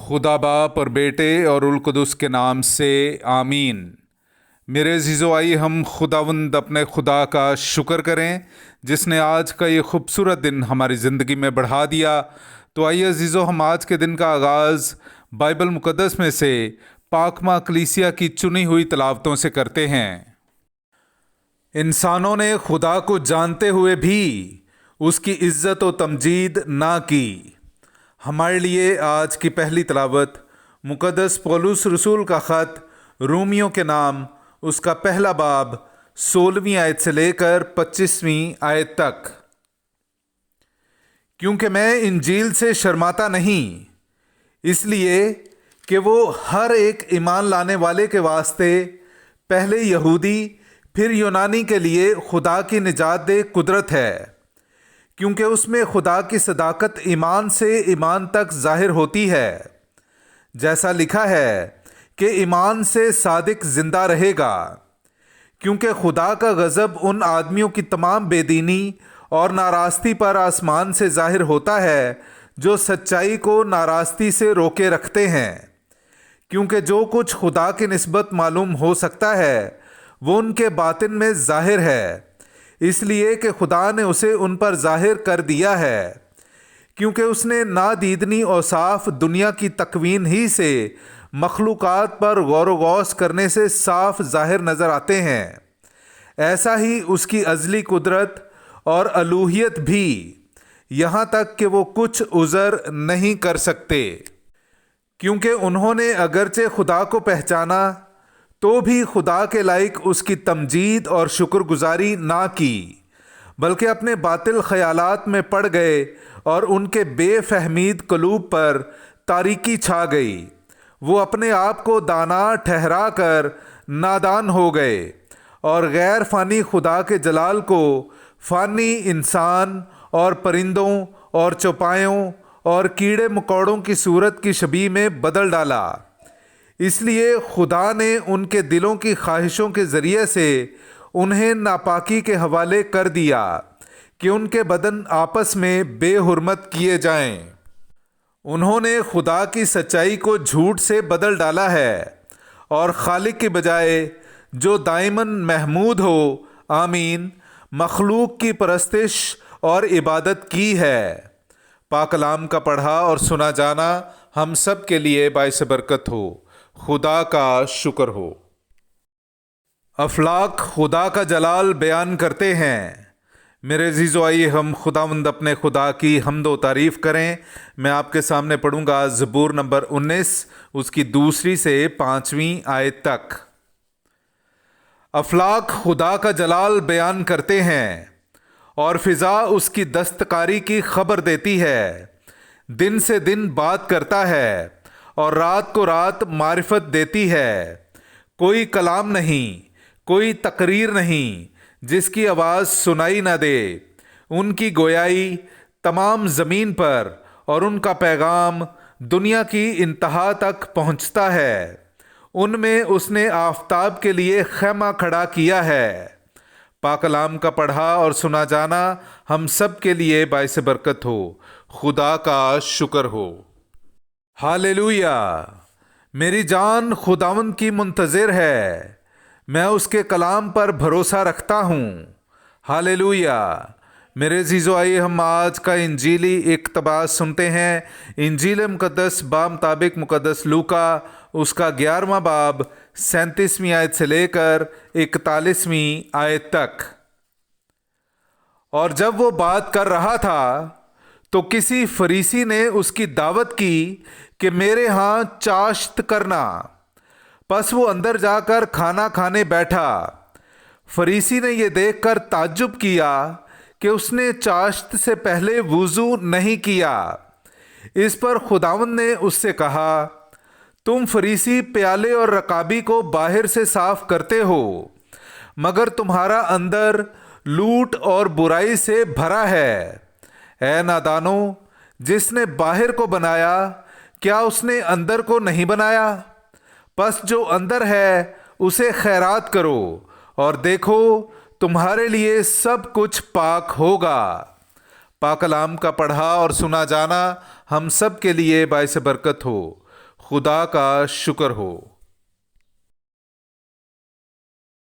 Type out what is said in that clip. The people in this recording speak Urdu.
خدا باپ اور بیٹے اور القدس کے نام سے آمین۔ میرے عزیزو، آئیے ہم خداوند اپنے خدا کا شکر کریں جس نے آج کا یہ خوبصورت دن ہماری زندگی میں بڑھا دیا۔ تو آئیے عزیزو، ہم آج کے دن کا آغاز بائبل مقدس میں سے پاکماں کلیسیا کی چنی ہوئی تلاوتوں سے کرتے ہیں۔ انسانوں نے خدا کو جانتے ہوئے بھی اس کی عزت و تمجید نہ کی۔ ہمارے لیے آج کی پہلی تلاوت مقدس پولس رسول کا خط رومیوں کے نام، اس کا پہلا باب 16ویں آیت سے لے کر 25ویں آیت تک۔ کیونکہ میں انجیل سے شرماتا نہیں، اس لیے کہ وہ ہر ایک ایمان لانے والے کے واسطے پہلے یہودی پھر یونانی کے لیے خدا کی نجات دہ قدرت ہے، کیونکہ اس میں خدا کی صداقت ایمان سے ایمان تک ظاہر ہوتی ہے، جیسا لکھا ہے کہ ایمان سے صادق زندہ رہے گا۔ کیونکہ خدا کا غضب ان آدمیوں کی تمام بے دینی اور ناراستی پر آسمان سے ظاہر ہوتا ہے جو سچائی کو ناراستی سے روکے رکھتے ہیں۔ کیونکہ جو کچھ خدا کی نسبت معلوم ہو سکتا ہے وہ ان کے باطن میں ظاہر ہے، اس لیے کہ خدا نے اسے ان پر ظاہر کر دیا ہے۔ کیونکہ اس نے نادیدنی اوصاف دنیا کی تکوین ہی سے مخلوقات پر غور و غوص کرنے سے صاف ظاہر نظر آتے ہیں، ایسا ہی اس کی ازلی قدرت اور الوہیت بھی، یہاں تک کہ وہ کچھ عذر نہیں کر سکتے۔ کیونکہ انہوں نے اگرچہ خدا کو پہچانا تو بھی خدا کے لائق اس کی تمجید اور شکر گزاری نہ کی، بلکہ اپنے باطل خیالات میں پڑ گئے اور ان کے بے فہمید قلوب پر تاریکی چھا گئی۔ وہ اپنے آپ کو دانا ٹھہرا کر نادان ہو گئے اور غیر فانی خدا کے جلال کو فانی انسان اور پرندوں اور چوپایوں اور کیڑے مکوڑوں کی صورت کی شبیہ میں بدل ڈالا۔ اس لیے خدا نے ان کے دلوں کی خواہشوں کے ذریعے سے انہیں ناپاکی کے حوالے کر دیا کہ ان کے بدن آپس میں بے حرمت کیے جائیں۔ انہوں نے خدا کی سچائی کو جھوٹ سے بدل ڈالا ہے اور خالق کی بجائے جو دائماً محمود ہو، آمین، مخلوق کی پرستش اور عبادت کی ہے۔ پاک کلام کا پڑھا اور سنا جانا ہم سب کے لیے باعث برکت ہو۔ خدا کا شکر ہو۔ افلاک خدا کا جلال بیان کرتے ہیں۔ میرے عزیزو، آئیے ہم خداوند اپنے خدا کی حمد و تعریف کریں۔ میں آپ کے سامنے پڑھوں گا زبور نمبر 19، اس کی 2 سے 5ویں آیت تک۔ افلاک خدا کا جلال بیان کرتے ہیں اور فضا اس کی دستکاری کی خبر دیتی ہے۔ دن سے دن بات کرتا ہے اور رات کو رات معرفت دیتی ہے۔ کوئی کلام نہیں، کوئی تقریر نہیں جس کی آواز سنائی نہ دے۔ ان کی گویائی تمام زمین پر اور ان کا پیغام دنیا کی انتہا تک پہنچتا ہے۔ ان میں اس نے آفتاب کے لیے خیمہ کھڑا کیا ہے۔ پاک کلام کا پڑھا اور سنا جانا ہم سب کے لیے باعث برکت ہو۔ خدا کا شکر ہو۔ ہاللیلویا! میری جان خداوند کی منتظر ہے، میں اس کے کلام پر بھروسہ رکھتا ہوں۔ ہاللیلویا! میرے عزیزو، آئیے ہم آج کا انجیلی اقتباس سنتے ہیں۔ انجیل مقدس بمطابق مقدس لوکا، اس کا 11واں باب 37ویں آیت سے لے کر 41ویں آیت تک۔ اور جب وہ بات کر رہا تھا تو کسی فریسی نے اس کی دعوت کی کہ میرے ہاں چاشت کرنا۔ پس وہ اندر جا کر کھانا کھانے بیٹھا۔ فریسی نے یہ دیکھ کر تعجب کیا کہ اس نے چاشت سے پہلے وضو نہیں کیا۔ اس پر خداوند نے اس سے کہا، تم فریسی پیالے اور رکابی کو باہر سے صاف کرتے ہو، مگر تمہارا اندر لوٹ اور برائی سے بھرا ہے۔ اے نادانو، جس نے باہر کو بنایا کیا اس نے اندر کو نہیں بنایا؟ پس جو اندر ہے اسے خیرات کرو اور دیکھو تمہارے لیے سب کچھ پاک ہوگا۔ پاک کلام کا پڑھا اور سنا جانا ہم سب کے لیے باعث برکت ہو۔ خدا کا شکر ہو۔